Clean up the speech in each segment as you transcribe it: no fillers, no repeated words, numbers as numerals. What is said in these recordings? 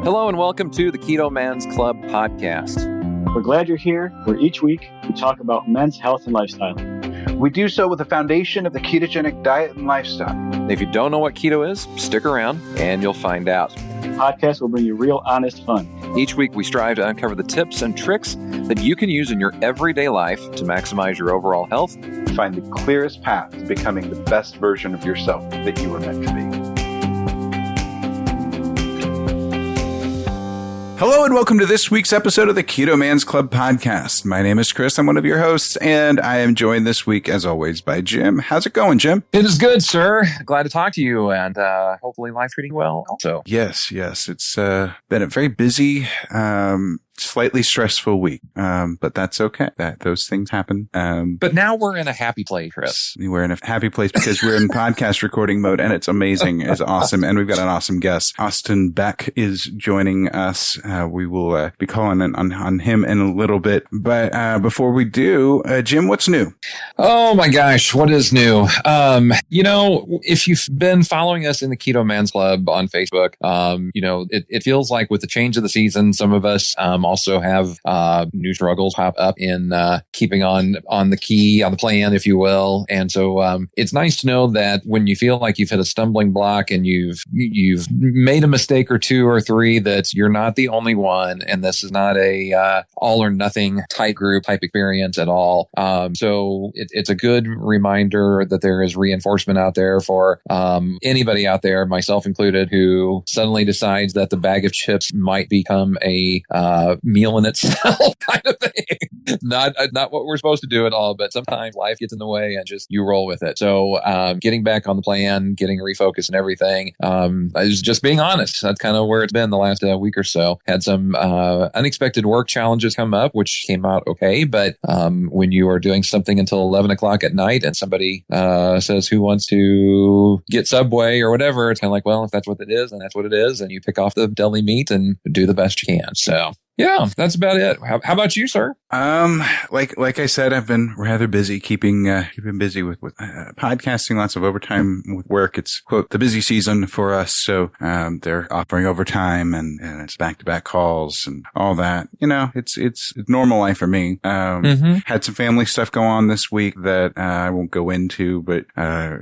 Hello and welcome to the Keto Man's Club podcast. We're glad you're here, where each week we talk about men's health and lifestyle. We do so with the foundation of the ketogenic diet and lifestyle. If you don't know what keto is, stick around and you'll find out. The podcast will bring you real, honest fun. Each week we strive to uncover the tips and tricks that you can use in your everyday life to maximize your overall health. Find the clearest path to becoming the best version of yourself that you were meant to be. Hello and welcome to this week's episode of the Keto Man's Club podcast. My name is Chris. I'm one of your hosts, and I am joined this week, as always, by Jim. How's it going, Jim? It is good, sir. Glad to talk to you, and hopefully life treating well also. Yes. It's been a very busy, slightly stressful week, but that's okay. Those things happen. But now we're in a happy place, Chris. We're in a happy place because we're in podcast recording mode, and it's amazing. It's awesome, and we've got an awesome guest. Austin Beck is joining us. We will be calling on him in a little bit, but before we do, Jim, what's new? Oh my gosh, what is new? If you've been following us in the Keto Man's Club on Facebook, it feels like with the change of the season, some of us also have new struggles pop up in keeping on the plan, if you will. And so it's nice to know that when you feel like you've hit a stumbling block and you've made a mistake or two or three, that you're not the only one, and this is not a all or nothing type experience at all. So it's a good reminder that there is reinforcement out there for anybody out there, myself included, who suddenly decides that the bag of chips might become a meal in itself kind of thing. Not what we're supposed to do at all, but sometimes life gets in the way and just you roll with it. So getting back on the plan, getting refocused and everything, is just being honest. That's kind of where it's been the last week or so. Had some unexpected work challenges come up, which came out okay. But when you are doing something until 11 o'clock at night and somebody says, who wants to get Subway or whatever, it's kind of like, well, if that's what it is, then that's what it is. And you pick off the deli meat and do the best you can. So yeah, that's about it. How about you, sir? Like I said, I've been rather busy keeping busy with podcasting, lots of overtime with work. It's, quote, the busy season for us. So, they're offering overtime and it's back-to-back calls and all that. You know, it's normal life for me. Had some family stuff go on this week that I won't go into, but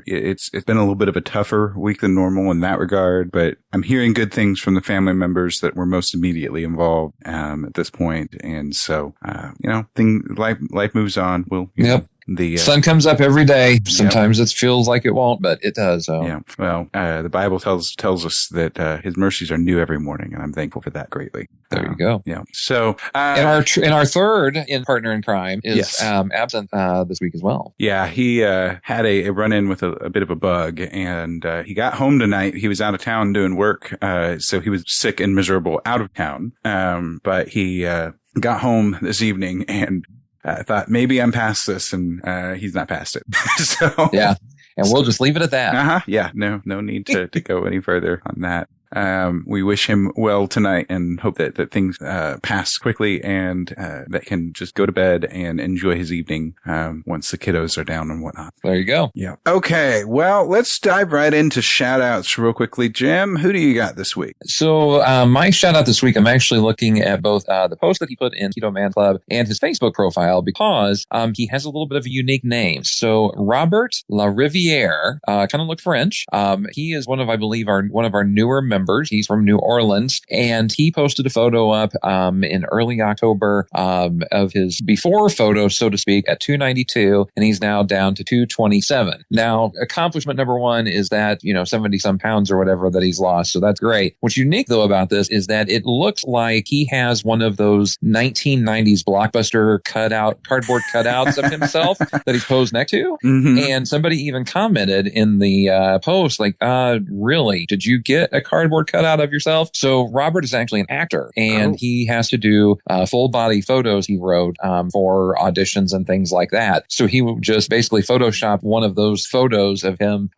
it's been a little bit of a tougher week than normal in that regard, but I'm hearing good things from the family members that were most immediately involved at this point. And so, life moves on. Yep. The sun comes up every day. Sometimes it feels like it won't, but it does. So. Yeah. Well, the Bible tells us that His mercies are new every morning, and I'm thankful for that greatly. There you go. Yeah. So, and our third partner in crime is absent this week as well. Yeah, he had a run-in with a bit of a bug, and he got home tonight. He was out of town doing work, so he was sick and miserable out of town. But he got home this evening and I thought maybe I'm past this, and he's not past it. So yeah, and we'll just leave it at that. Yeah, no need to go any further on that. We wish him well tonight and hope that things pass quickly and that can just go to bed and enjoy his evening once the kiddos are down and whatnot. There you go. Yeah. Okay. Well, let's dive right into shout outs real quickly. Jim, who do you got this week? So my shout out this week, I'm actually looking at both the post that he put in Keto Man Club and his Facebook profile because he has a little bit of a unique name. So Robert Lariviere, kind of look French. He is one of our newer members. He's from New Orleans, and he posted a photo up in early October of his before photo, so to speak, at 292, and he's now down to 227. Now, accomplishment number one is that, 70 some pounds or whatever that he's lost. So that's great. What's unique though about this is that it looks like he has one of those 1990s Blockbuster cardboard cutouts of himself that he's posed next to. Mm-hmm. And somebody even commented in the post, like, really, did you get a cardboard cutout of yourself? So Robert is actually an actor, and he has to do full body photos he wrote for auditions and things like that. So he would just basically Photoshop one of those photos of him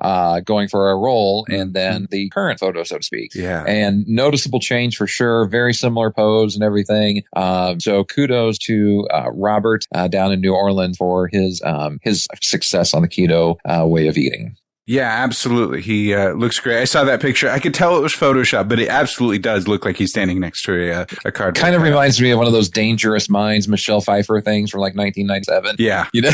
going for a role, and then the current photo, so to speak. Yeah. And noticeable change for sure. Very similar pose and everything. So kudos to Robert down in New Orleans for his success on the keto way of eating. Yeah, absolutely. He looks great. I saw that picture. I could tell it was Photoshop, but it absolutely does look like he's standing next to a cardboard. Kind of reminds me of one of those Dangerous Minds, Michelle Pfeiffer things from like 1997. Yeah. You know?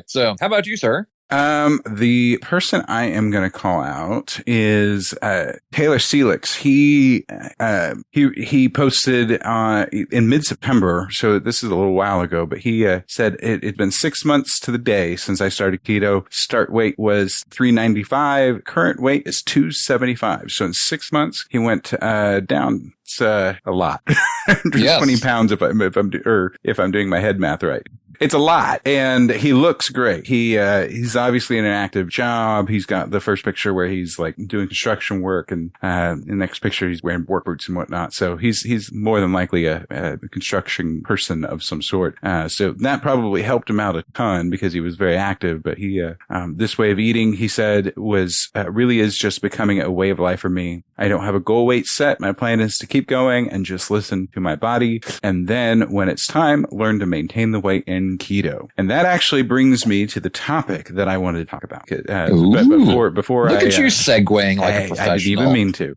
So how about you, sir? The person I am going to call out is Taylor Selix. He posted in mid-September, so this is a little while ago, but he said it'd been 6 months to the day since I started keto. Start weight was 395. Current weight is 275. So in 6 months, he went down. It's a lot. 120 pounds if I'm doing my head math right. It's a lot, and he looks great. He's obviously in an active job. He's got the first picture where he's like doing construction work, and the next picture he's wearing work boots and whatnot. So he's more than likely a construction person of some sort. So that probably helped him out a ton because he was very active. But this way of eating, he said, was really is just becoming a way of life for me. I don't have a goal weight set. My plan is to keep going and just listen to my body, and then when it's time, learn to maintain the weight in keto. And that actually brings me to the topic that I wanted to talk about. But before look at you segueing like a professional. I didn't even mean to.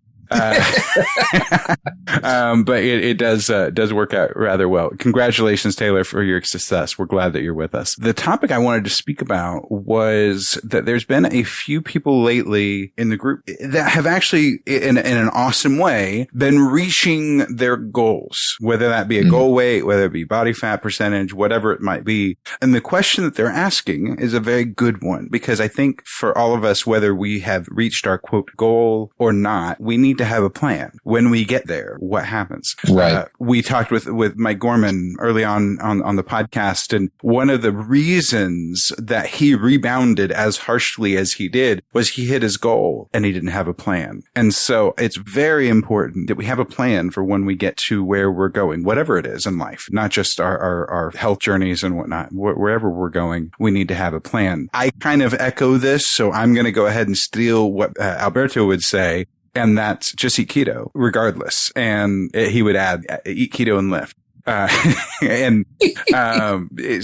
But it does work out rather well. Congratulations, Taylor, for your success. We're glad that you're with us. The topic I wanted to speak about was that there's been a few people lately in the group that have actually, in an awesome way, been reaching their goals, whether that be a goal weight, whether it be body fat percentage, whatever it might be. And the question that they're asking is a very good one, because I think for all of us, whether we have reached our quote goal or not, we need to have a plan. When we get there, what happens? Right. We talked with Mike Gorman early on the podcast, and one of the reasons that he rebounded as harshly as he did was he hit his goal and he didn't have a plan. And so it's very important that we have a plan for when we get to where we're going, whatever it is in life, not just our health journeys and whatnot. Wherever we're going, we need to have a plan. I kind of echo this, so I'm going to go ahead and steal what Alberto would say. And that's just eat keto regardless. And he would add, eat keto and lift.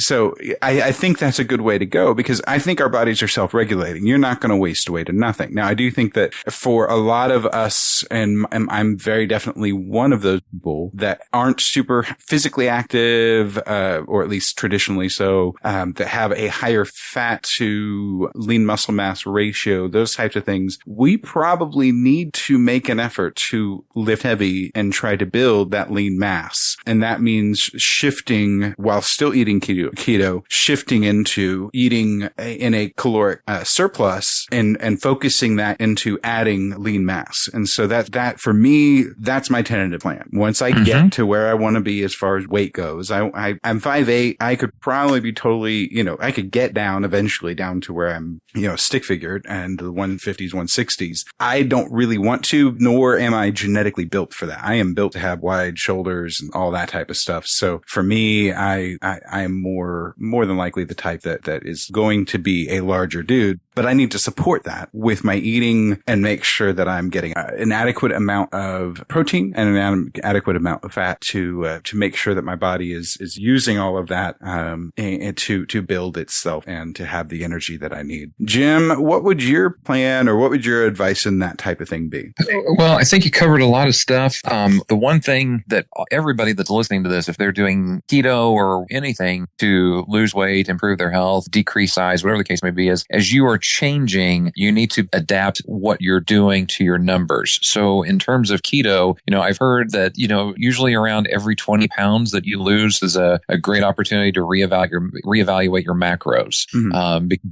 So I think that's a good way to go, because I think our bodies are self-regulating. You're not going to waste away to nothing. Now, I do think that for a lot of us, and I'm very definitely one of those people that aren't super physically active, or at least traditionally so, that have a higher fat to lean muscle mass ratio, those types of things, we probably need to make an effort to lift heavy and try to build that lean mass. And that means shifting, while still eating keto, shifting into eating in a caloric surplus and focusing that into adding lean mass. And so that for me, that's my tentative plan. Once I get to where I want to be as far as weight goes, I'm 5'8". I could probably be totally, I could get down eventually down to where I'm, stick figured and the 150s, 160s. I don't really want to, nor am I genetically built for that. I am built to have wide shoulders and all that type of stuff. So for me, I am more than likely the type that is going to be a larger dude, but I need to support that with my eating and make sure that I'm getting an adequate amount of protein and an adequate amount of fat to make sure that my body is using all of that, and to build itself and to have the energy that I need. Jim, what would your plan or what would your advice in that type of thing be? Well, I think you covered a lot of stuff. The one thing that everybody that's listening to this, if they're doing keto or anything to lose weight, improve their health, decrease size, whatever the case may be, is as you are changing, you need to adapt what you're doing to your numbers. So in terms of keto, I've heard that, usually around every 20 pounds that you lose is a great opportunity to reevaluate your macros,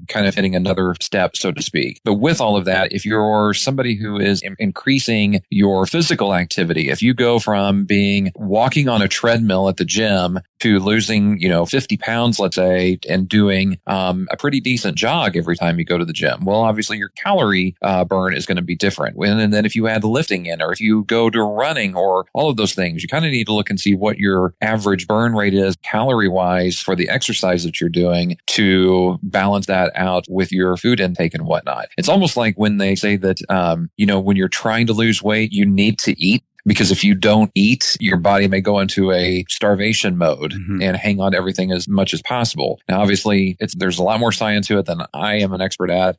kind of hitting another step, so to speak. But with all of that, if you're somebody who is increasing your physical activity, if you go from being walking on a treadmill at the gym to losing, 50 pounds, let's say, and doing a pretty decent jog every time you go to the gym, well, obviously your calorie burn is going to be different. And then if you add lifting in, or if you go to running or all of those things, you kind of need to look and see what your average burn rate is calorie-wise for the exercise that you're doing to balance that out with your food intake and whatnot. It's almost like when they say that, when you're trying to lose weight, you need to eat. because if you don't eat, your body may go into a starvation mode and hang on to everything as much as possible. Now, obviously, there's a lot more science to it than I am an expert at,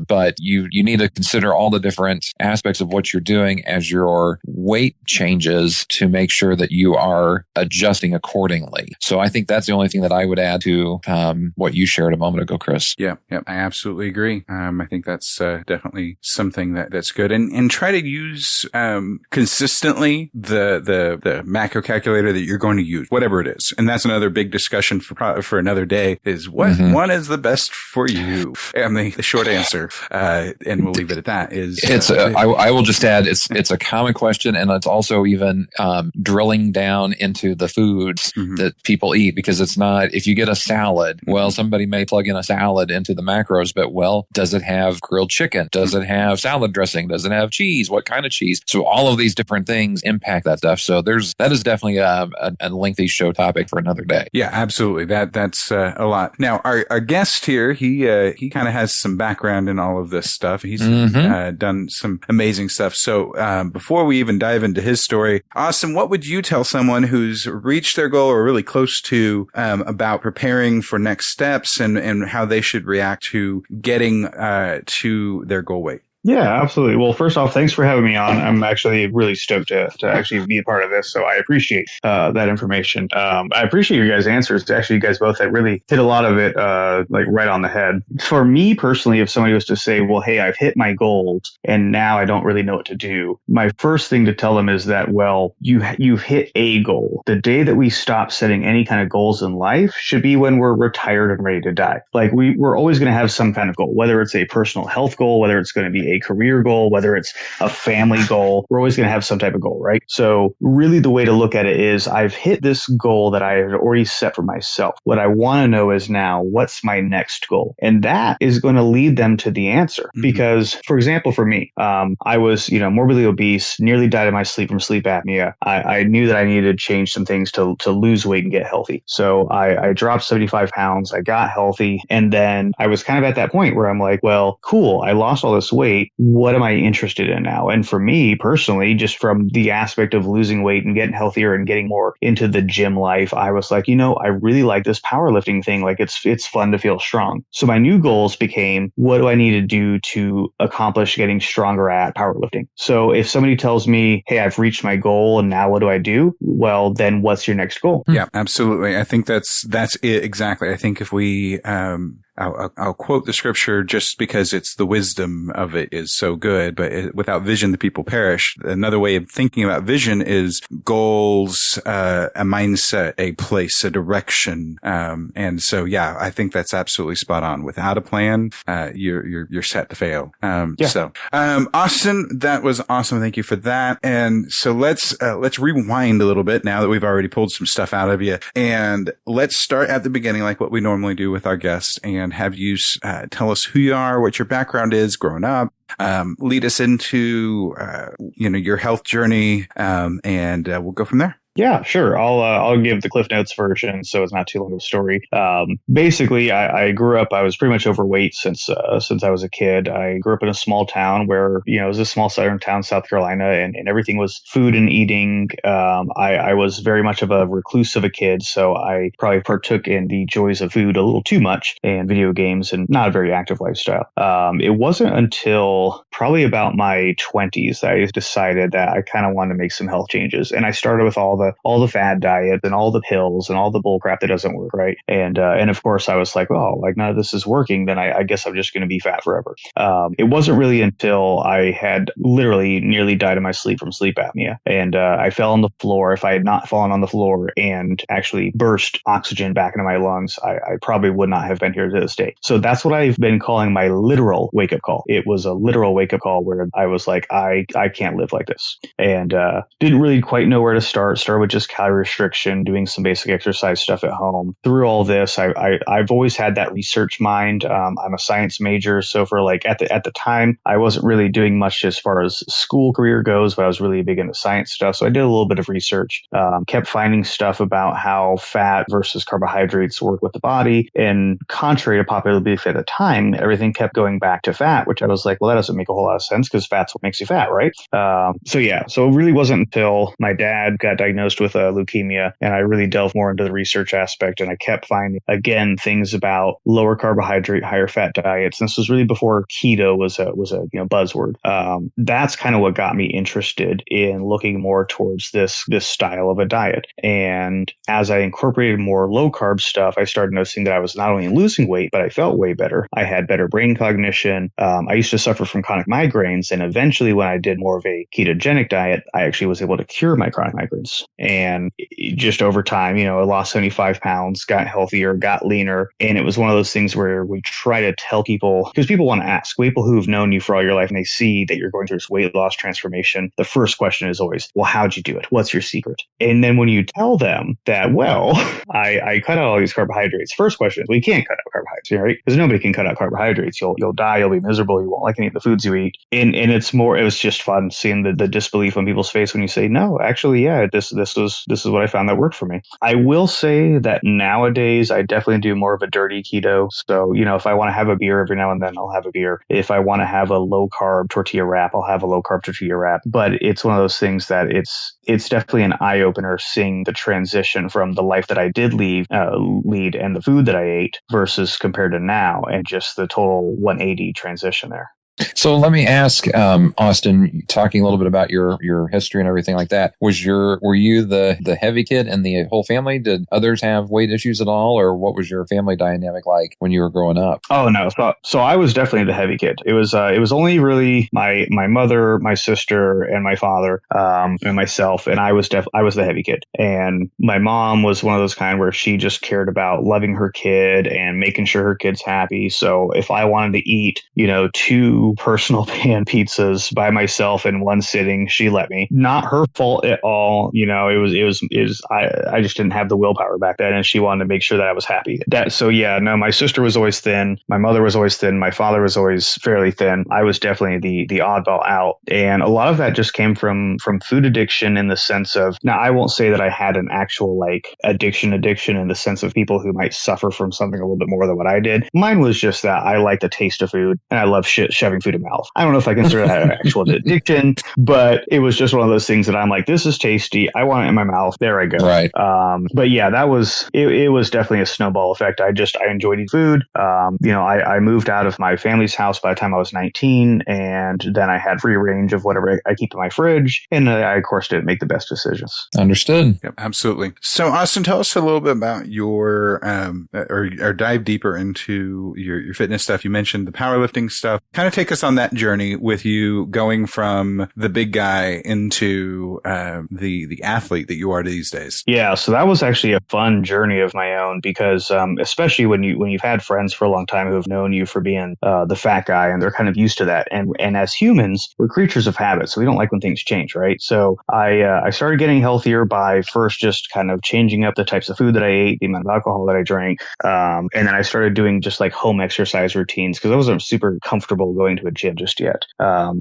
but you need to consider all the different aspects of what you're doing as your weight changes to make sure that you are adjusting accordingly. So I think that's the only thing that I would add to what you shared a moment ago, Chris. Yeah, I absolutely agree. I think that's definitely something that's good, and try to use consistently the macro calculator that you're going to use, whatever it is. And that's another big discussion for another day. Is what one is the best for you? And the short answer, and we'll leave it at that. Is I will just add it's a common question, and it's also even drilling down into the foods that people eat, because it's not, if you get a salad, well, somebody may plug in a salad into the macros, but well, does it have grilled chicken? Does it have salad dressing? Does it have cheese? What kind of cheese? So all of these different things impact that stuff. So that is definitely a lengthy show topic for another day. Yeah, absolutely. That's a lot. Now, our guest here, he kind of has some background in all of this stuff. He's done some amazing stuff. So before we even dive into his story, Austin, what would you tell someone who's reached their goal or really close to about preparing for next steps and how they should react to getting to their goal weight? Yeah, absolutely. Well, first off, thanks for having me on. I'm actually really stoked to actually be a part of this. So I appreciate that information. I appreciate your guys' answers. Actually, you guys both that really hit a lot of it like right on the head. For me personally, if somebody was to say, well, hey, I've hit my goals and now I don't really know what to do, my first thing to tell them is that, well, you've hit a goal. The day that we stop setting any kind of goals in life should be when we're retired and ready to die. Like we're always going to have some kind of goal, whether it's a personal health goal, whether it's going to be a career goal, whether it's a family goal, we're always going to have some type of goal, right? So really the way to look at it is I've hit this goal that I had already set for myself. What I want to know is now, what's my next goal? And that is going to lead them to the answer. Because, for example, for me, I was, morbidly obese, nearly died in my sleep from sleep apnea. I knew that I needed to change some things to lose weight and get healthy. So I dropped 75 pounds, I got healthy, and then I was kind of at that point where I'm like, well, cool, I lost all this weight. What am I interested in now? And for me personally, just from the aspect of losing weight and getting healthier and getting more into the gym life, I was like, I really like this powerlifting thing. Like it's fun to feel strong. So my new goals became, what do I need to do to accomplish getting stronger at powerlifting? So if somebody tells me, hey, I've reached my goal and now what do I do? Well, then what's your next goal? Yeah, absolutely. I think that's it exactly. I think if we, I'll quote the scripture just because it's the wisdom of it is so good, but without vision, the people perish. Another way of thinking about vision is goals, a mindset, a place, a direction. And so, yeah, I think that's absolutely spot on. Without a plan, you're set to fail. So, Austin, that was awesome. Thank you for that. And so let's rewind a little bit now that we've already pulled some stuff out of you, and let's start at the beginning, like what we normally do with our guests, and have you tell us who you are, what your background is growing up, lead us into your health journey, and we'll go from there. Yeah, sure. I'll give the Cliff Notes version, so it's not too long of a story. Basically, I grew up. I was pretty much overweight since I was a kid. I grew up in a small town where it was a small southern town, South Carolina, and everything was food and eating. I was very much of a recluse of a kid, so I probably partook in the joys of food a little too much and video games, and not a very active lifestyle. It wasn't until probably about my 20s that I decided that I kind of wanted to make some health changes, and I started with all the fad diets and all the pills and all the bull crap that doesn't work, right? And of course I was like, oh, like none of this is working, then I guess I'm just going to be fat forever. It wasn't really until I had literally nearly died in my sleep from sleep apnea, and I fell on the floor. If I had not fallen on the floor and actually burst oxygen back into my lungs, I probably would not have been here to this day. So that's what I've been calling my literal wake-up call. It was a literal wake-up call where I was like, I can't live like this, and didn't really quite know where to start started with just calorie restriction, doing some basic exercise stuff at home. Through all this, I've always had that research mind. I'm a science major, so for like at the time, I wasn't really doing much as far as school career goes, but I was really big into science stuff. So I did a little bit of research, kept finding stuff about how fat versus carbohydrates work with the body. And contrary to popular belief at the time, everything kept going back to fat, which I was like, well, that doesn't make a whole lot of sense because fat's what makes you fat, right? So it really wasn't until my dad got diagnosed with leukemia and I really delved more into the research aspect, and I kept finding, again, things about lower carbohydrate, higher fat diets. And this was really before keto was a buzzword. That's kind of what got me interested in looking more towards this style of a diet. And as I incorporated more low carb stuff, I started noticing that I was not only losing weight, but I felt way better. I had better brain cognition. I used to suffer from chronic migraines, and eventually when I did more of a ketogenic diet, I actually was able to cure my chronic migraines. And just over time, I lost 75 pounds, got healthier, got leaner. And it was one of those things where we try to tell people, because people want to ask, people who've known you for all your life and they see that you're going through this weight loss transformation. The first question is always, well, how'd you do it? What's your secret? And then when you tell them that, well, I cut out all these carbohydrates. First question is, well, you can't cut out carbohydrates, right? Because nobody can cut out carbohydrates. You'll die. You'll be miserable. You won't like any of the foods you eat. And it was just fun seeing the disbelief on people's face when you say, no, actually, yeah, this is what I found that worked for me. I will say that nowadays I definitely do more of a dirty keto. So, if I want to have a beer every now and then, I'll have a beer. If I want to have a low carb tortilla wrap, I'll have a low carb tortilla wrap. But it's one of those things that it's definitely an eye opener seeing the transition from the life that I did lead and the food that I ate versus compared to now, and just the total 180 transition there. So let me ask, Austin, talking a little bit about your history and everything like that. Were you the heavy kid in the whole family? Did others have weight issues at all, or what was your family dynamic like when you were growing up? Oh no, so I was definitely the heavy kid. It was only really my mother, my sister, and my father, and myself, and I was the heavy kid. And my mom was one of those kind where she just cared about loving her kid and making sure her kid's happy. So if I wanted to eat, 2 personal pan pizzas by myself in one sitting, she let me. Not her fault at all. I just didn't have the willpower back then, and she wanted to make sure that I was happy. My sister was always thin. My mother was always thin. My father was always fairly thin. I was definitely the oddball out. And a lot of that just came from food addiction, in the sense of, now I won't say that I had an actual like addiction in the sense of people who might suffer from something a little bit more than what I did. Mine was just that I like the taste of food and I love shoving food in mouth. I don't know if I consider that an actual addiction, but it was just one of those things that I'm like, this is tasty. I want it in my mouth. There I go. Right. But yeah, that was, it was definitely a snowball effect. I enjoyed eating food. I moved out of my family's house by the time I was 19, and then I had free range of whatever I keep in my fridge. And I, of course, didn't make the best decisions. Understood. Yep, absolutely. So Austin, tell us a little bit about your, or dive deeper into your fitness stuff. You mentioned the powerlifting stuff. Kind of take us on that journey with you going from the big guy into the athlete that you are these days. Yeah, so that was actually a fun journey of my own, because especially when you've had friends for a long time who have known you for being the fat guy, and they're kind of used to that. And as humans, we're creatures of habit, so we don't like when things change, right? So I started getting healthier by first just kind of changing up the types of food that I ate, the amount of alcohol that I drank, and then I started doing just like home exercise routines, because I wasn't super comfortable going to a gym just yet.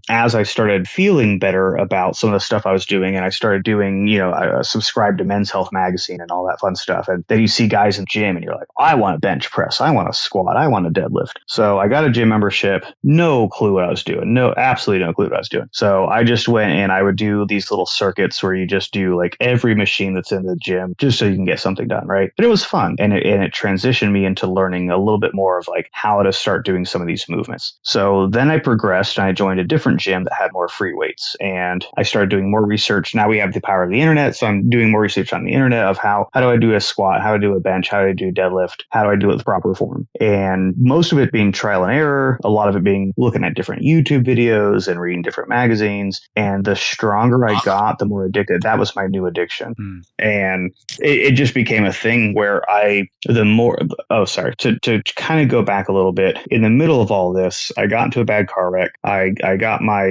As I started feeling better about some of the stuff I was doing, and I started doing, I subscribed to Men's Health magazine and all that fun stuff. And then you see guys in the gym and you're like, I want to bench press. I want to squat. I want to deadlift. So I got a gym membership. No clue what I was doing. Absolutely no clue what I was doing. So I just went and I would do these little circuits where you just do like every machine that's in the gym just so you can get something done, right? But it was fun. And it transitioned me into learning a little bit more of like how to start doing some of these movements. So then I progressed and I joined a different gym that had more free weights, and I started doing more research. Now we have the power of the internet. So I'm doing more research on the internet of how do I do a squat? How do I do a bench? How do I do deadlift? How do I do it the proper form? And most of it being trial and error, a lot of it being looking at different YouTube videos and reading different magazines. And the stronger I got, the more addicted. That was my new addiction. And it just became a thing where to kind of go back a little bit, in the middle of all this, I got into a bad car car wreck. I got my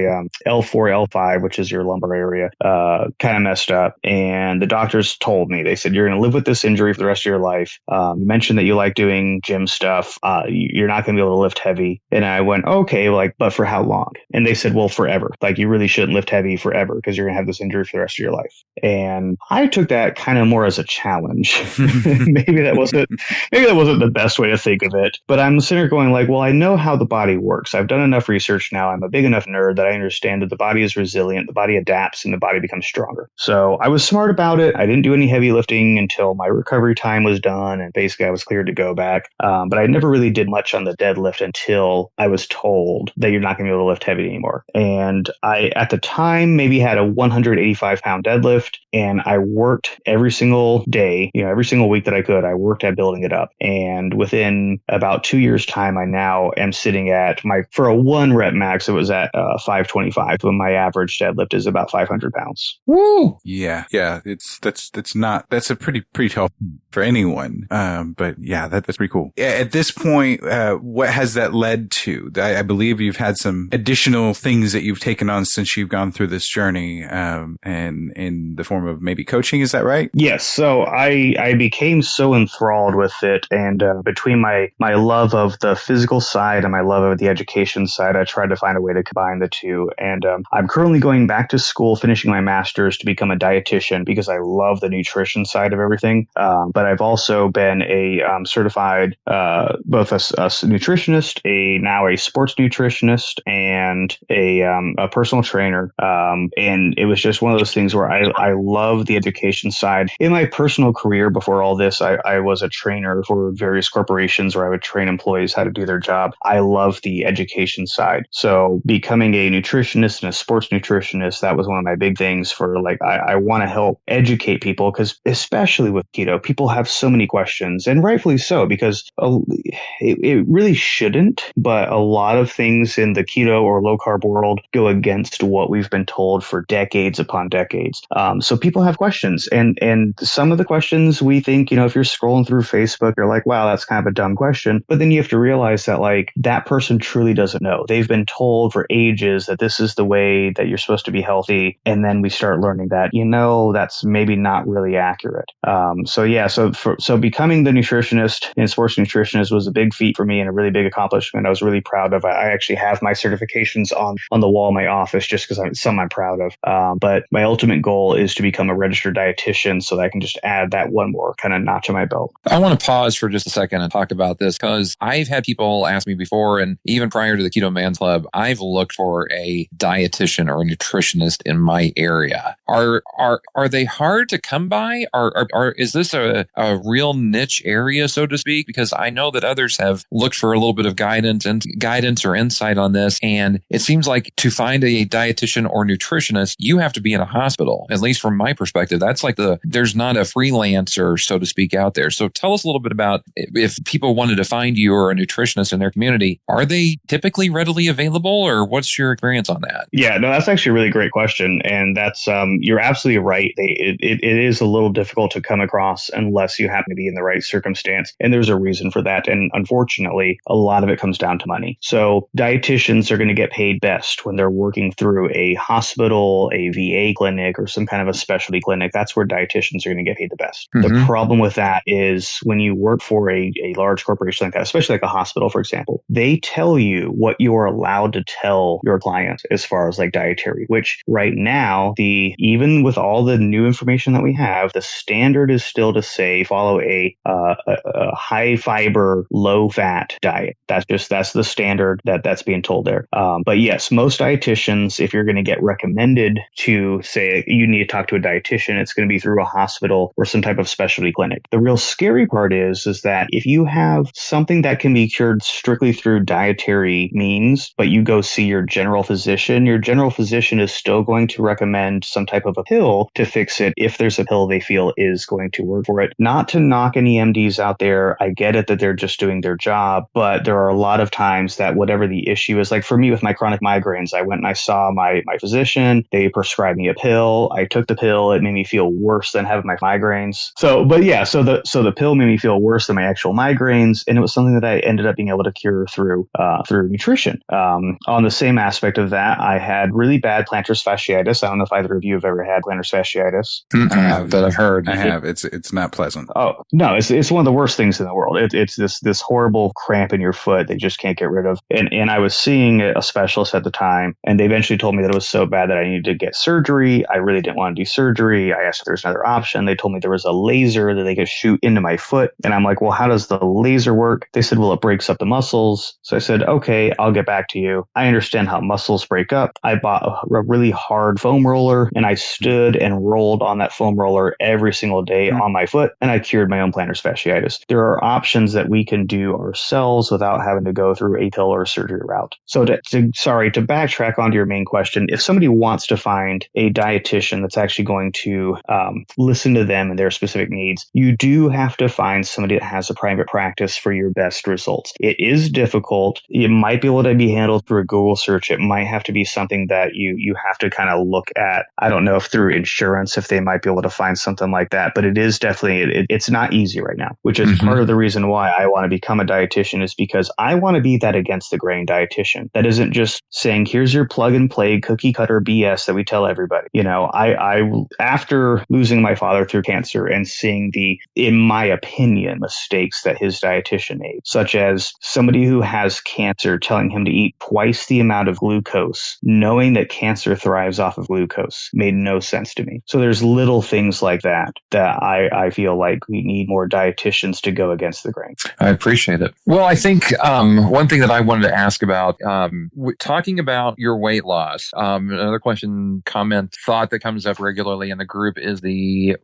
L4, L5, which is your lumbar area, kind of messed up. And the doctors told me, they said, you're going to live with this injury for the rest of your life. You mentioned that you like doing gym stuff. You're not going to be able to lift heavy. And I went, okay, like, but for how long? And they said, well, forever. Like, you really shouldn't lift heavy forever because you're going to have this injury for the rest of your life. And I took that kind of more as a challenge. maybe that wasn't the best way to think of it. But I'm sitting there going like, well, I know how the body works. I've done enough research now. I'm a big enough nerd that I understand that the body is resilient, the body adapts, and the body becomes stronger. So I was smart about it. I didn't do any heavy lifting until my recovery time was done, and basically I was cleared to go back. But I never really did much on the deadlift until I was told that you're not going to be able to lift heavy anymore. And I, at the time, maybe had a 185-pound deadlift, and I worked every single day, every single week that I could. I worked at building it up. And within about 2 years' time, I now am sitting at for a 1 rep max, it was at 525, when my average deadlift is about 500 pounds. Woo! Yeah. That's a pretty tough for anyone. But yeah, that's pretty cool. At this point, what has that led to? I believe you've had some additional things that you've taken on since you've gone through this journey, and in the form of maybe coaching. Is that right? Yes. So I became so enthralled with it, and between my love of the physical side and my love of the education side, I tried to find a way to combine the two. And I'm currently going back to school, finishing my master's to become a dietitian because I love the nutrition side of everything. But I've also been a certified both a nutritionist, now a sports nutritionist, and a personal trainer. And it was just one of those things where I love the education side. In my personal career before all this, I was a trainer for various corporations where I would train employees how to do their job. I love the education side. So becoming a nutritionist and a sports nutritionist, that was one of my big things for like, I want to help educate people because especially with keto, people have so many questions, and rightfully so, because it really shouldn't, but a lot of things in the keto or low carb world go against what we've been told for decades upon decades. So people have questions, and some of the questions we think, if you're scrolling through Facebook, you're like, wow, that's kind of a dumb question. But then you have to realize that like that person truly doesn't know. They've been told for ages that this is the way that you're supposed to be healthy. And then we start learning that, that's maybe not really accurate. So becoming the nutritionist and sports nutritionist was a big feat for me and a really big accomplishment I was really proud of. I actually have my certifications on the wall in my office just because it's something I'm proud of. But my ultimate goal is to become a registered dietitian so that I can just add that one more kind of notch on my belt. I want to pause for just a second and talk about this because I've had people ask me before, and even prior to the Keto Man's Club, I've looked for a dietitian or a nutritionist in my area. Are they hard to come by? Is this a real niche area, so to speak? Because I know that others have looked for a little bit of guidance or insight on this, and it seems like to find a dietitian or nutritionist, you have to be in a hospital. At least from my perspective, that's like there's not a freelancer, so to speak, out there. So tell us a little bit about if people wanted to find you or a nutritionist in their community, are they typically readily available, or what's your experience on that? Yeah, no, that's actually a really great question. And that's, you're absolutely right. It is a little difficult to come across unless you happen to be in the right circumstance. And there's a reason for that. And unfortunately, a lot of it comes down to money. So dietitians are going to get paid best when they're working through a hospital, a VA clinic, or some kind of a specialty clinic. That's where dietitians are going to get paid the best. Mm-hmm. The problem with that is when you work for a large corporation like that, especially like a hospital, for example, they tell you what you're allowed to tell your client as far as like dietary, which right now, even with all the new information that we have, the standard is still to say follow a high fiber, low fat diet. That's the standard that's being told there. But yes, most dietitians, if you're going to get recommended to say you need to talk to a dietitian, it's going to be through a hospital or some type of specialty clinic. The real scary part is that if you have something that can be cured strictly through dietary means, but you go see your general physician is still going to recommend some type of a pill to fix it if there's a pill they feel is going to work for it. Not to knock any MDs out there. I get it that they're just doing their job, but there are a lot of times that whatever the issue is, like for me with my chronic migraines, I went and I saw my physician. They prescribed me a pill. I took the pill. It made me feel worse than having my migraines. So the pill made me feel worse than my actual migraines, and it was something that I ended up being able to cure through nutrition. dietitian. On the same aspect of that, I had really bad plantar fasciitis. I don't know if either of you have ever had plantar fasciitis. I have, but I've heard. I have. It's not pleasant. Oh no, it's one of the worst things in the world. It's this horrible cramp in your foot that you just can't get rid of. And I was seeing a specialist at the time, and they eventually told me that it was so bad that I needed to get surgery. I really didn't want to do surgery. I asked if there's another option. They told me there was a laser that they could shoot into my foot, and I'm like, well, how does the laser work? They said, well, it breaks up the muscles. So I said, okay, I'll get back to you. I understand how muscles break up. I bought a really hard foam roller, and I stood and rolled on that foam roller every single day on my foot, and I cured my own plantar fasciitis. There are options that we can do ourselves without having to go through a pill or a surgery route. So to backtrack onto your main question, if somebody wants to find a dietitian that's actually going to listen to them and their specific needs, you do have to find somebody that has a private practice for your best results. It is difficult. It might be able to be handled through a Google search. It might have to be something that you have to kind of look at. I don't know if through insurance, if they might be able to find something like that, but it is definitely, it's not easy right now, which is part of the reason why I want to become a dietitian, is because I want to be that against the grain dietitian that isn't just saying, here's your plug and play cookie cutter BS that we tell everybody. You know, I after losing my father through cancer and seeing the, in my opinion, mistakes that his dietitian made, such as somebody who has cancer telling him to eat twice the amount of glucose, knowing that cancer thrives off of glucose, made no sense to me. So there's little things like that I feel like we need more dietitians to go against the grain. I appreciate it. Well, I think one thing that I wanted to ask about, talking about your weight loss, another question, comment, thought that comes up regularly in the group is the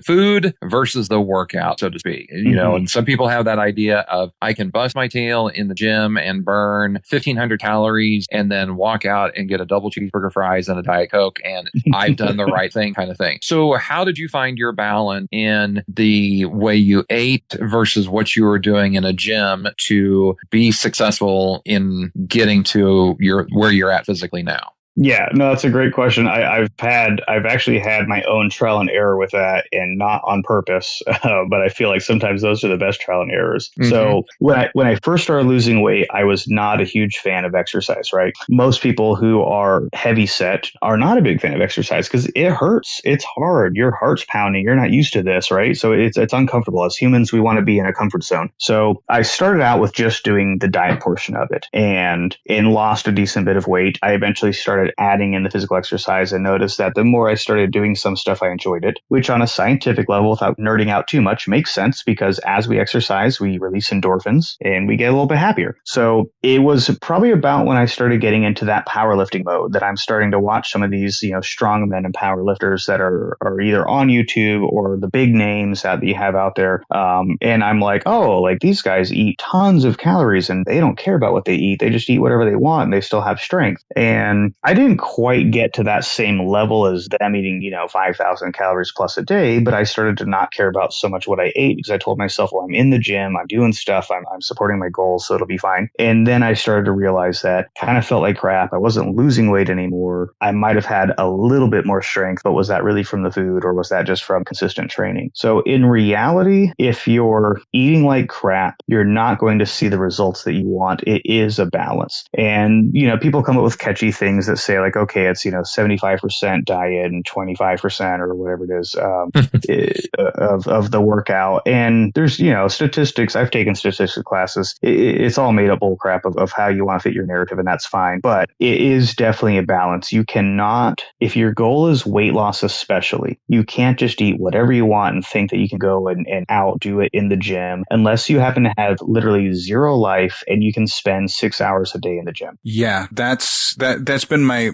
food versus the workout, so to speak. You know, and some people have that idea of, I can bust my tail in the gym and burn 1,500 calories and then walk out and get a double cheeseburger, fries, and a Diet Coke, and I've done the right thing, kind of thing. So how did you find your balance in the way you ate versus what you were doing in a gym to be successful in getting to where you're at physically now? Yeah, no, that's a great question. I've actually had my own trial and error with that, and not on purpose, but I feel like sometimes those are the best trial and errors. So when I first started losing weight, I was not a huge fan of exercise, right? Most people who are heavy set are not a big fan of exercise because it hurts. It's hard. Your heart's pounding. You're not used to this, right? So it's uncomfortable. As humans, we want to be in a comfort zone. So I started out with just doing the diet portion of it and lost a decent bit of weight. I eventually started adding in the physical exercise and noticed that the more I started doing some stuff, I enjoyed it, which on a scientific level, without nerding out too much, makes sense because as we exercise, we release endorphins and we get a little bit happier. So it was probably about when I started getting into that powerlifting mode that I'm starting to watch some of these, strong men and powerlifters that are either on YouTube or the big names that you have out there. And I'm like, oh, like these guys eat tons of calories and they don't care about what they eat. They just eat whatever they want and they still have strength. And I didn't quite get to that same level as them eating, 5,000 calories plus a day, but I started to not care about so much what I ate because I told myself, well, I'm in the gym, I'm doing stuff, I'm supporting my goals, so it'll be fine. And then I started to realize that kind of felt like crap. I wasn't losing weight anymore. I might have had a little bit more strength, but was that really from the food or was that just from consistent training? So in reality, if you're eating like crap, you're not going to see the results that you want. It is a balance. And, people come up with catchy things that say like, okay, it's, 75% diet and 25% or whatever it is of the workout. And there's, statistics. I've taken statistics classes. It's all made up bull crap of how you want to fit your narrative, and that's fine. But it is definitely a balance. You cannot, if your goal is weight loss especially, you can't just eat whatever you want and think that you can go and outdo it in the gym unless you happen to have literally zero life and you can spend 6 hours a day in the gym. Yeah, that's been my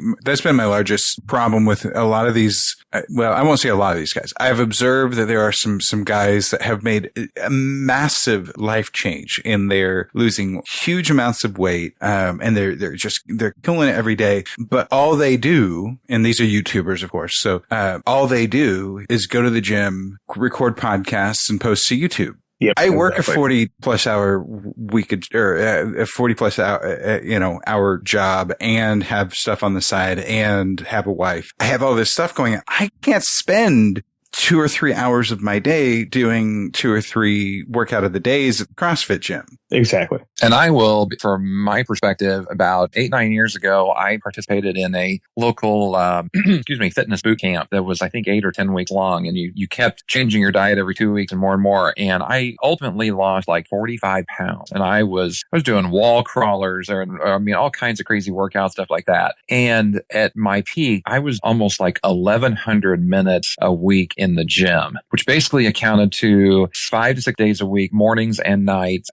largest problem with a lot of these. Well, I won't say a lot of these guys. I've observed that there are some guys that have made a massive life change in their losing huge amounts of weight, and they're killing it every day. But all they do, and these are YouTubers, of course, so all they do is go to the gym, record podcasts, and post to YouTube. Yep, I work exactly. A 40+ hour week or a 40+ hour, hour job and have stuff on the side and have a wife. I have all this stuff going on. I can't spend 2 or 3 hours of my day doing 2 or 3 workout of the days at the CrossFit gym. Exactly. And I will, from my perspective, about 8-9 years ago, I participated in a local, fitness boot camp that was, I think, 8 or 10 weeks long. And you kept changing your diet every 2 weeks and more and more. And I ultimately lost like 45 pounds. And I was doing wall crawlers all kinds of crazy workouts, stuff like that. And at my peak, I was almost like 1,100 minutes a week in the gym, which basically accounted to 5 to 6 days a week, mornings and nights,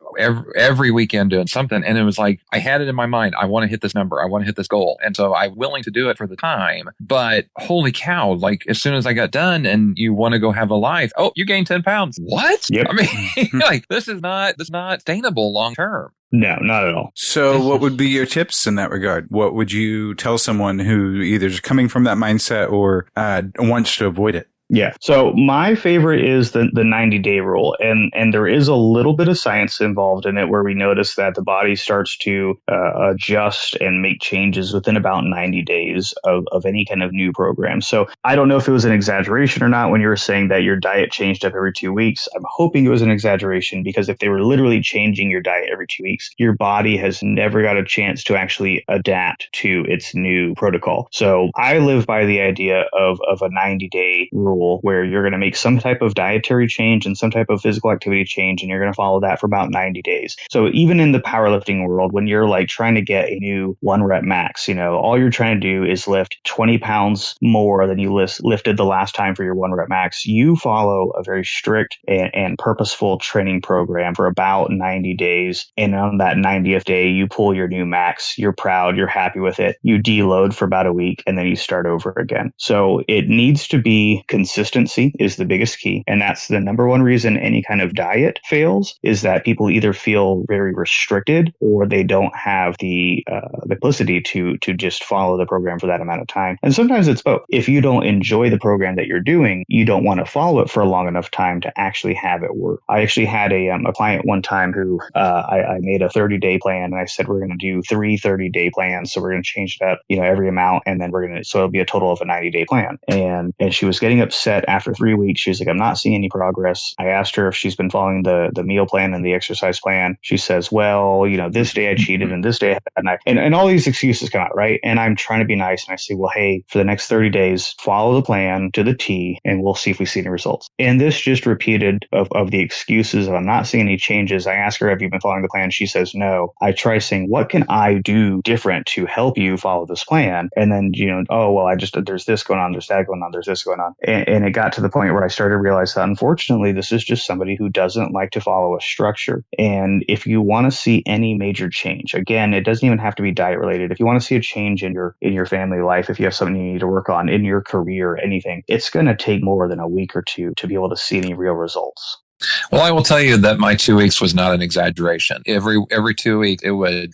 every weekend doing something. And it was like, I had it in my mind. I want to hit this number. I want to hit this goal. And so I'm willing to do it for the time. But holy cow, like as soon as I got done and you want to go have a life, oh, you gained 10 pounds. What? Yep. I mean, like this is not sustainable long term. No, not at all. So what would be your tips in that regard? What would you tell someone who either is coming from that mindset or wants to avoid it? Yeah. So my favorite is the 90-day rule. And there is a little bit of science involved in it where we notice that the body starts to adjust and make changes within about 90 days of any kind of new program. So I don't know if it was an exaggeration or not when you were saying that your diet changed up every 2 weeks. I'm hoping it was an exaggeration because if they were literally changing your diet every 2 weeks, your body has never got a chance to actually adapt to its new protocol. So I live by the idea of a 90-day rule where you're going to make some type of dietary change and some type of physical activity change, and you're going to follow that for about 90 days. So even in the powerlifting world, when you're like trying to get a new 1 rep max, all you're trying to do is lift 20 pounds more than you lifted the last time for your 1 rep max. You follow a very strict and purposeful training program for about 90 days. And on that 90th day, you pull your new max. You're proud. You're happy with it. You deload for about a week, and then you start over again. So it needs to be consistency is the biggest key. And that's the number one reason any kind of diet fails is that people either feel very restricted or they don't have the simplicity to just follow the program for that amount of time. And sometimes it's both. If you don't enjoy the program that you're doing, you don't want to follow it for a long enough time to actually have it work. I actually had a client one time who I made a 30-day plan, and I said we're going to do 3 30-day plans. So we're going to change it up, every amount, and then so it'll be a total of a 90-day plan. And she was getting upset after 3 weeks. She was like, I'm not seeing any progress. I asked her if she's been following the meal plan and the exercise plan. She says, well, this day I cheated and this day and all these excuses come out, right? And I'm trying to be nice. And I say, well, hey, for the next 30 days, follow the plan to the T and we'll see if we see any results. And this just repeated of the excuses of I'm not seeing any changes. I ask her, have you been following the plan? She says, no. I try saying, what can I do different to help you follow this plan? And then, oh, well, there's this going on, there's that going on, there's this going on. And it got to the point where I started to realize that unfortunately, this is just somebody who doesn't like to follow a structure. And if you want to see any major change, again, it doesn't even have to be diet related. If you want to see a change in your family life, if you have something you need to work on in your career, anything, it's going to take more than a week or two to be able to see any real results. Well, I will tell you that my 2 weeks was not an exaggeration. Every 2 weeks, it would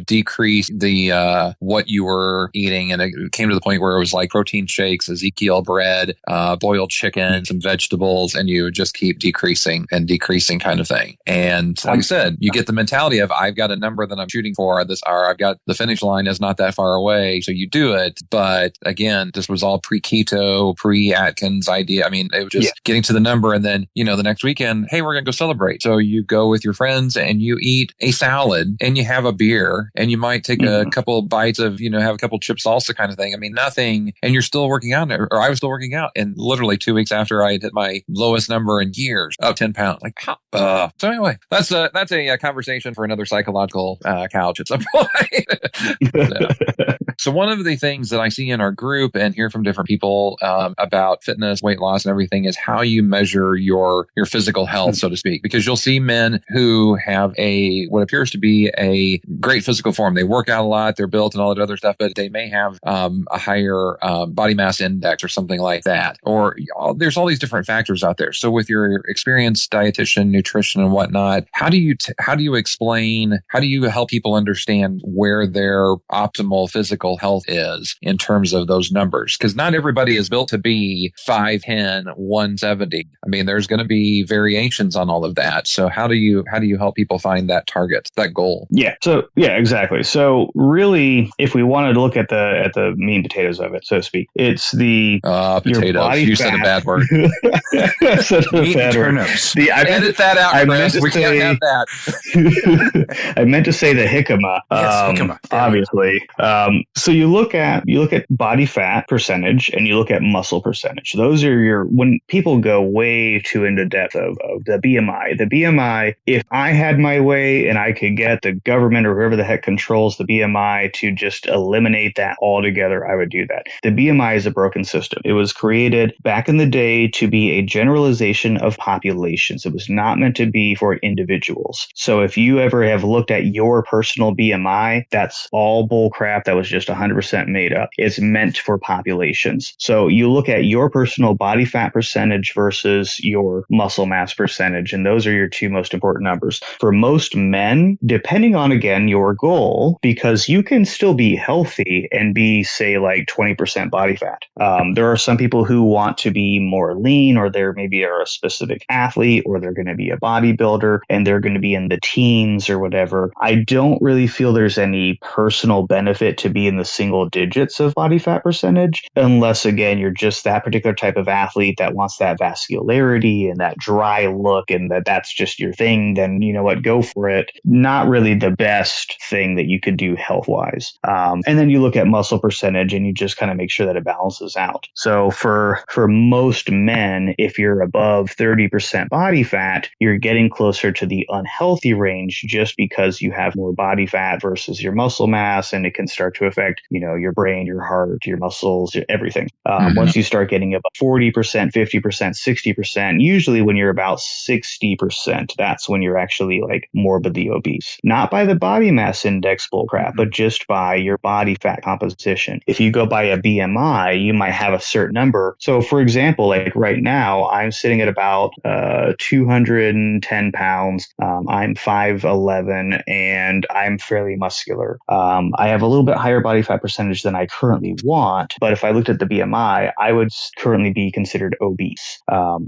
decrease the what you were eating, and it came to the point where it was like protein shakes, Ezekiel bread, boiled chicken, some vegetables, and you would just keep decreasing kind of thing. And like I said, you get the mentality of I've got a number that I'm shooting for. I've got the finish line is not that far away, so you do it. But again, this was all pre-keto, pre-Atkins idea. I mean, it was just getting to the number, and then the next weekend, hey, we're going to go celebrate. So you go with your friends and you eat a salad and you have a beer and you might take a couple bites of, have a couple chip salsa kind of thing. I mean, nothing. And you're still working out, or I was still working out. And literally 2 weeks after I hit my lowest number in years, up 10 pounds. Like, so anyway, that's a conversation for another psychological couch at some point. So one of the things that I see in our group and hear from different people about fitness, weight loss, and everything is how you measure your physical health, so to speak, because you'll see men who have what appears to be a great physical form. They work out a lot, they're built and all that other stuff, but they may have a higher body mass index or something like that. Or there's all these different factors out there. So with your experienced dietitian, nutrition and whatnot, how do you help people understand where their optimal physical health is in terms of those numbers? Because not everybody is built to be 5'10", 170. I mean, there's going to be be variations on all of that. So how do you help people find that target, that goal? Yeah. So yeah, exactly. So really, if we wanted to look at the meat and potatoes of it, so to speak, it's the your potatoes. body You fat. said a bad word. I said a Meat bad and word. turnips. Edit that out, Chris. We can't have that. I meant to say the jicama. Yes, jicama. Obviously. So you look at body fat percentage and you look at muscle percentage. Those are when people go way too into depth of the BMI. The BMI, if I had my way and I could get the government or whoever the heck controls the BMI to just eliminate that altogether, I would do that. The BMI is a broken system. It was created back in the day to be a generalization of populations. It was not meant to be for individuals. So if you ever have looked at your personal BMI, that's all bull crap. That was just 100% made up. It's meant for populations. So you look at your personal body fat percentage versus your muscle mass percentage, and those are your two most important numbers. For most men, depending on, again, your goal, because you can still be healthy and be, say, like 20% body fat. There are some people who want to be more lean, or they're maybe are a specific athlete, or they're going to be a bodybuilder and they're going to be in the teens or whatever. I don't really feel there's any personal benefit to be in the single digits of body fat percentage, unless, again, you're just that particular type of athlete that wants that vascularity and that dry look, and that's just your thing. Then you know what, go for it. Not really the best thing that you could do health wise. And then you look at muscle percentage and you just kind of make sure that it balances out. So for most men, if you're above 30% body fat, you're getting closer to the unhealthy range just because you have more body fat versus your muscle mass, and it can start to affect, your brain, your heart, your muscles, everything. Once you start getting about 40%, 50%, 60%, usually when you're about 60%, that's when you're actually like morbidly obese. Not by the body mass index bullcrap, but just by your body fat composition. If you go by a BMI, you might have a certain number. So for example, like right now, I'm sitting at about 210 pounds. I'm 5'11", and I'm fairly muscular. I have a little bit higher body fat percentage than I currently want, but if I looked at the BMI, I would currently be considered obese.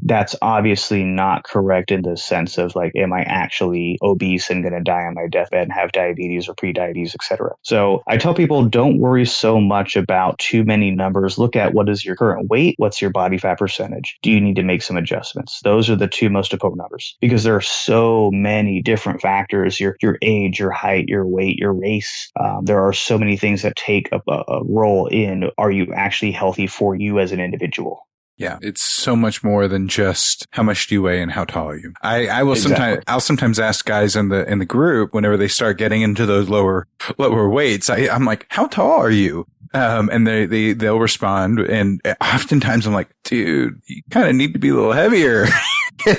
That's obviously not correct in the sense of like, am I actually obese and going to die on my deathbed and have diabetes or pre-diabetes, etc. So I tell people, don't worry so much about too many numbers. Look at what is your current weight, what's your body fat percentage. Do you need to make some adjustments? Those are the two most important numbers, because there are so many different factors: your age, your height, your weight, your race. There are so many things that take a role in, are you actually healthy for you as an individual? Yeah, it's so much more than just how much do you weigh and how tall are you. I will sometimes ask guys in the group whenever they start getting into those lower weights. I'm like, how tall are you? And they'll respond, and oftentimes I'm like, dude, you kind of need to be a little heavier. You're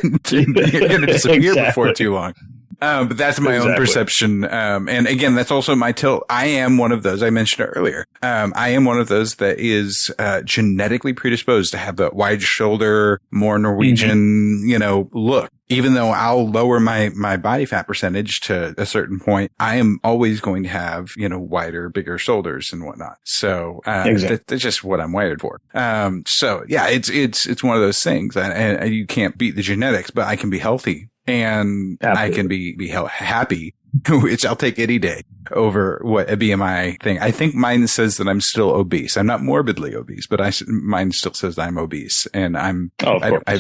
going to disappear before too long. But that's my own perception. And again, that's also my tilt. I am one of those I mentioned earlier. I am one of those that is, genetically predisposed to have the wide shoulder, more Norwegian, look. Even though I'll lower my body fat percentage to a certain point, I am always going to have, wider, bigger shoulders and whatnot. So, that's just what I'm wired for. So yeah, it's one of those things, and you can't beat the genetics, but I can be healthy. And absolutely. I can be happy, which I'll take any day over what a BMI thing. I think mine says that I'm still obese. I'm not morbidly obese, but mine still says I'm obese, and I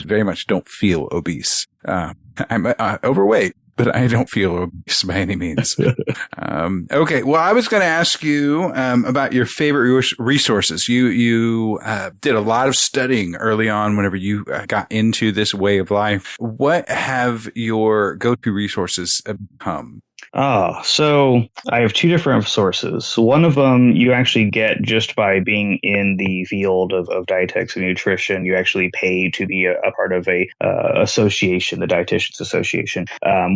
very much don't feel obese. I'm overweight, but I don't feel obese by any means. Okay. Well, I was going to ask you about your favorite resources. You did a lot of studying early on whenever you got into this way of life. What have your go-to resources become? So I have two different sources. One of them you actually get just by being in the field of dietetics and nutrition. You actually pay to be a part of a association, the Dietitians Association,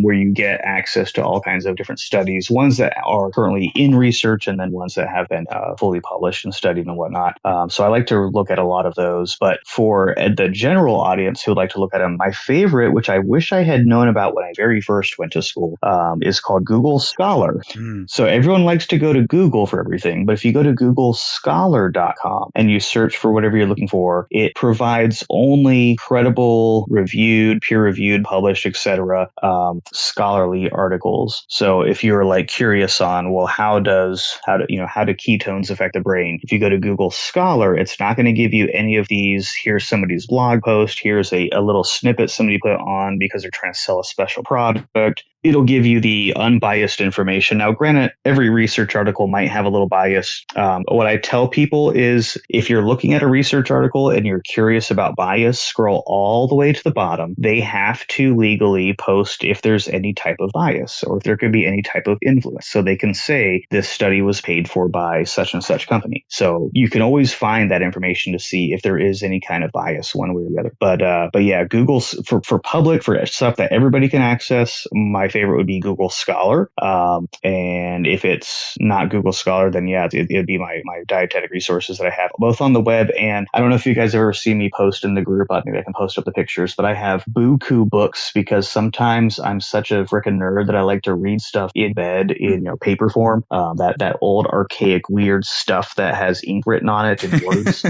where you get access to all kinds of different studies, ones that are currently in research and then ones that have been fully published and studied and whatnot. So I like to look at a lot of those. But for the general audience who would like to look at them, my favorite, which I wish I had known about when I very first went to school, is called called Google Scholar. So everyone likes to go to Google for everything, but if you go to googlescholar.com and you search for whatever you're looking for, it provides only credible, reviewed, peer-reviewed, published, etc., scholarly articles. So if you're like curious on, well, how do ketones affect the brain? If you go to Google Scholar, it's not going to give you any of these. Here's somebody's blog post. Here's a little snippet somebody put on because they're trying to sell a special product. It'll give you the unbiased information. Now, granted, every research article might have a little bias. What I tell people is if you're looking at a research article and you're curious about bias, scroll all the way to the bottom. They have to legally post if there's any type of bias or if there could be any type of influence. So they can say this study was paid for by such and such company. So you can always find that information to see if there is any kind of bias one way or the other. But yeah, Google's for public, for stuff that everybody can access, my favorite would be Google Scholar. And if it's not Google Scholar, then yeah, it'd be my dietetic resources that I have both on the web. And I don't know if you guys ever see me post in the group. Maybe I can post up the pictures, but I have buku books because sometimes I'm such a freaking nerd that I like to read stuff in bed in paper form. That old archaic weird stuff that has ink written on it in words.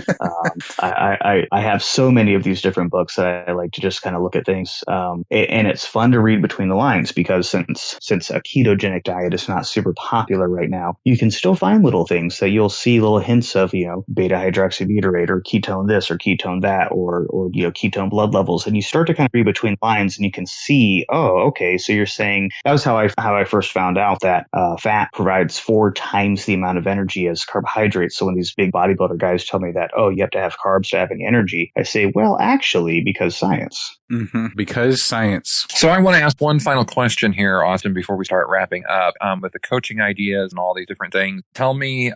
I have so many of these different books that I like to just kind of look at things. And it's fun to read between the lines because since a ketogenic diet is not super popular right now, you can still find little things that you'll see little hints of, beta hydroxybutyrate or ketone this or ketone that or ketone blood levels. And you start to kind of read between lines and you can see, oh, okay. So you're saying that was how I first found out that fat provides 4 times the amount of energy as carbohydrates. So when these big bodybuilder guys tell me that, oh, you have to have carbs to have any energy, I say, well, actually, because science. Mm-hmm. Because science. So I want to ask one final question here, Austin, before we start wrapping up. With the coaching ideas and all these different things, tell me,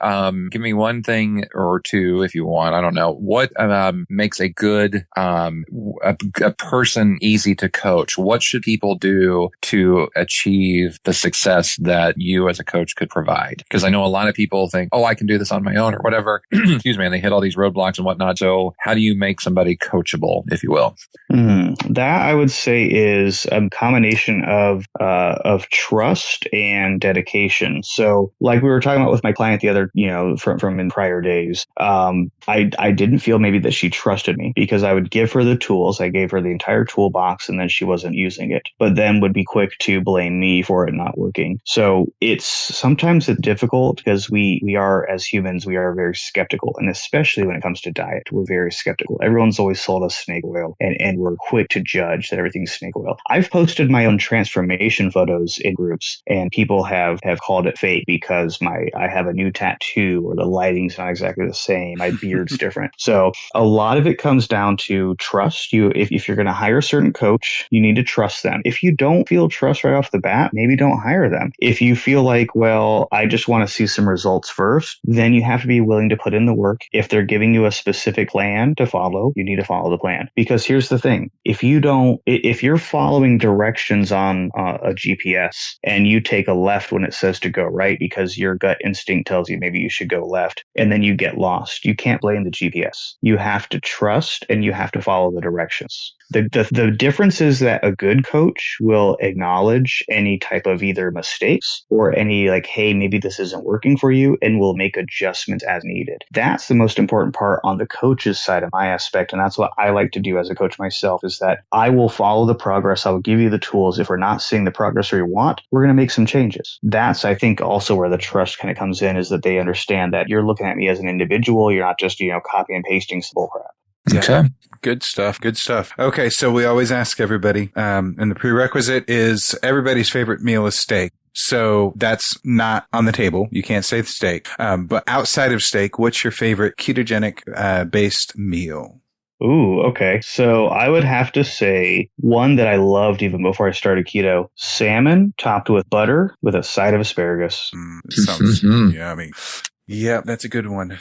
give me one thing or two if you want. I don't know. What makes a good a person easy to coach? What should people do to achieve the success that you as a coach could provide? Because I know a lot of people think, oh, I can do this on my own or whatever. Excuse me. And they hit all these roadblocks and whatnot. So how do you make somebody coachable, if you will? That I would say is a combination of trust and dedication. So like we were talking about with my client the other, from in prior days, I didn't feel maybe that she trusted me because I would give her the tools. I gave her the entire toolbox and then she wasn't using it, but then would be quick to blame me for it not working. So sometimes it's difficult because we are, as humans, we are very skeptical. And especially when it comes to diet, we're very skeptical. Everyone's always sold us snake oil and we're quick to judge that everything's snake oil. I've posted my own transformation photos in groups and people have called it fake because I have a new tattoo or the lighting's not exactly the same. My beard's different. So a lot of it comes down to trust. If you're going to hire a certain coach, you need to trust them. If you don't feel trust right off the bat, maybe don't hire them. If you feel like, well, I just want to see some results first, then you have to be willing to put in the work. If they're giving you a specific plan to follow, you need to follow the plan. Because here's the thing. If you're following directions on a GPS and you take a left when it says to go right because your gut instinct tells you maybe you should go left and then you get lost, you can't blame the GPS. You have to trust and you have to follow the directions. The difference is that a good coach will acknowledge any type of either mistakes or any like, hey, maybe this isn't working for you and will make adjustments as needed. That's the most important part on the coach's side of my aspect. And that's what I like to do as a coach myself is that I will follow the progress. I will give you the tools. If we're not seeing the progress we want, we're going to make some changes. That's, I think, also where the trust kind of comes in is that they understand that you're looking at me as an individual. You're not just, copy and pasting some bull crap. Yeah. Okay. Good stuff. Good stuff. Okay. So we always ask everybody, and the prerequisite is everybody's favorite meal is steak. So that's not on the table. You can't say steak. But outside of steak, what's your favorite ketogenic based meal? Ooh, okay. So I would have to say one that I loved even before I started keto, salmon topped with butter with a side of asparagus. Sounds yummy. Yeah, that's a good one.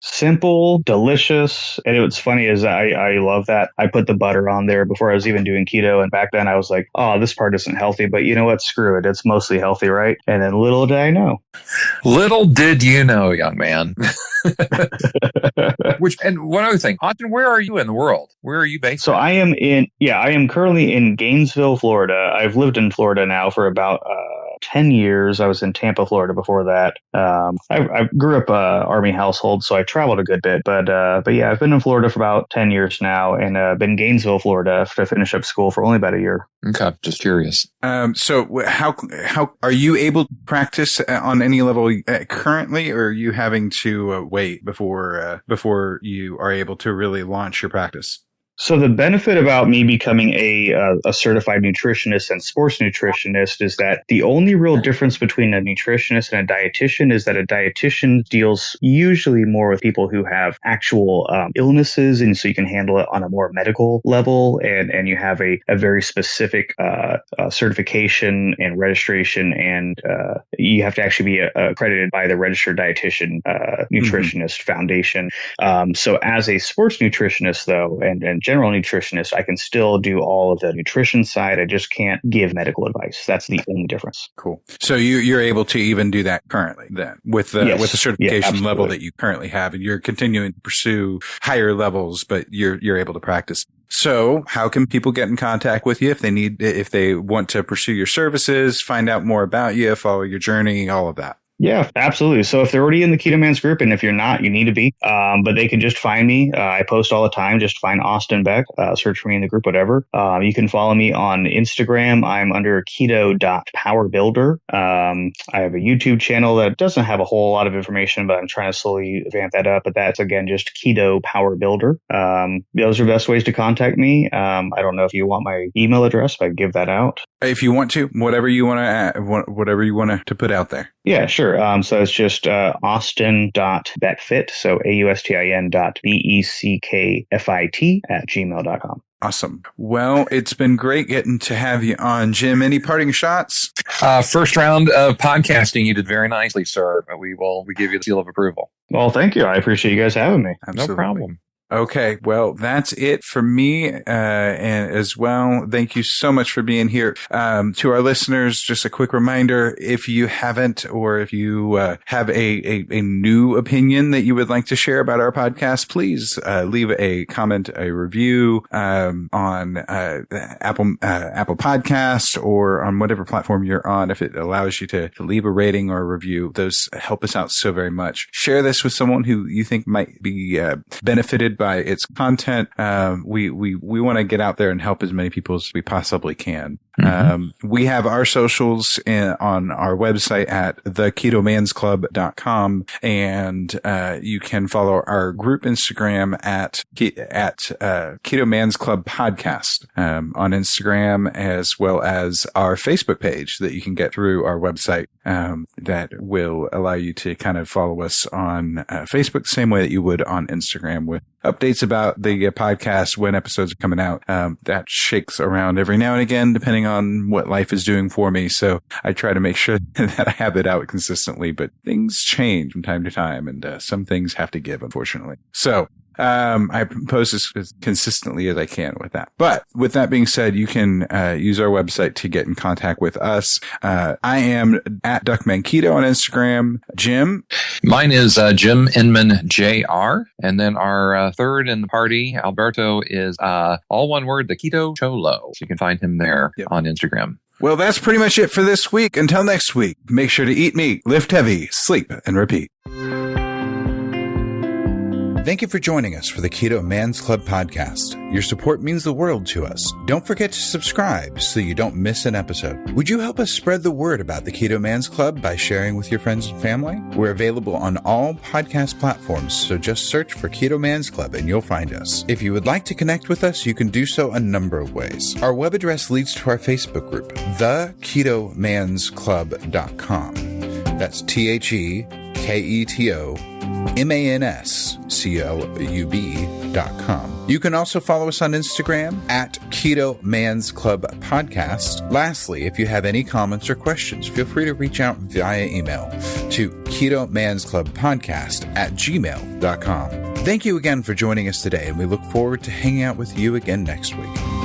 simple, delicious. And what's funny is I love that I put the butter on there before I was even doing keto. And back then I was like, oh, this part isn't healthy, but you know what? Screw it. It's mostly healthy, right? And then little did I know. Little did you know, young man. And one other thing, Austin, where are you in the world? Where are you based? So I am currently in Gainesville, Florida. I've lived in Florida now for about 10 years. I was in Tampa, Florida before that. I grew up Army household, so I traveled a good bit. But yeah, I've been in Florida for about 10 years now, and been in Gainesville, Florida to finish up school for only about a year. Okay, just curious. So how are you able to practice on any level currently, or are you having to wait before you are able to really launch your practice? So the benefit about me becoming a certified nutritionist and sports nutritionist is that the only real difference between a nutritionist and a dietitian is that a dietitian deals usually more with people who have actual illnesses, and so you can handle it on a more medical level, and you have a very specific certification and registration, and you have to actually be accredited by the Registered Dietitian Nutritionist Foundation. So as a sports nutritionist, though, and general nutritionist, I can still do all of the nutrition side. I just can't give medical advice. That's the only difference. Cool. So you're able to even do that currently then with the certification level that you currently have, and you're continuing to pursue higher levels, but you're able to practice. So how can people get in contact with you if they want to pursue your services, find out more about you, follow your journey, all of that? Yeah, absolutely. So if they're already in the Keto Man's group, and if you're not, you need to be, but they can just find me. I post all the time. Just find Austin Beck, search for me in the group, whatever. You can follow me on Instagram. I'm under keto.powerbuilder. I have a YouTube channel that doesn't have a whole lot of information, but I'm trying to slowly vamp that up. But that's, again, just Keto Power Builder. Those are the best ways to contact me. I don't know if you want my email address, but I give that out. If you want to, whatever you want to put out there. Yeah, sure. So it's just austin.beckfit, so austin.beckfit@gmail.com. Awesome. Well, it's been great getting to have you on, Jim. Any parting shots? First round of podcasting, you did very nicely, sir. We give you the seal of approval. Well, thank you. I appreciate you guys having me. Absolutely. No problem. Okay, well, that's it for me, and as well. Thank you so much for being here. To our listeners, just a quick reminder: if you haven't, or if you have a new opinion that you would like to share about our podcast, please leave a comment, a review on Apple Podcasts or on whatever platform you're on. If it allows you to leave a rating or a review, those help us out so very much. Share this with someone who you think might be benefited by its content. We want to get out there and help as many people as we possibly can. Mm-hmm. We have our socials on our website at theketomansclub.com, and you can follow our group Instagram at Keto Man's Club Podcast on Instagram, as well as our Facebook page that you can get through our website that will allow you to kind of follow us on Facebook the same way that you would on Instagram, with updates about the podcast when episodes are coming out. That shakes around every now and again, depending on what life is doing for me. So I try to make sure that I have it out consistently, but things change from time to time, and some things have to give, unfortunately. So I post as consistently as I can with that. But with that being said, you can use our website to get in contact with us. I am at Duckman Keto on Instagram. Jim? Mine is Jim Inman JR. And then our third in the party, Alberto, is all one word, the Keto Cholo. So you can find him there on Instagram. Well, that's pretty much it for this week. Until next week, make sure to eat meat, lift heavy, sleep, and repeat. Thank you for joining us for the Keto Man's Club podcast. Your support means the world to us. Don't forget to subscribe so you don't miss an episode. Would you help us spread the word about the Keto Man's Club by sharing with your friends and family? We're available on all podcast platforms, so just search for Keto Man's Club and you'll find us. If you would like to connect with us, you can do so a number of ways. Our web address leads to our Facebook group, theketomansclub.com. That's TheKeto mansclub.com. You can also follow us on Instagram at Keto Man's Club Podcast. Lastly, if you have any comments or questions, feel free to reach out via email to ketomansclubpodcast@gmail.com. Thank you again for joining us today, and we look forward to hanging out with you again next week.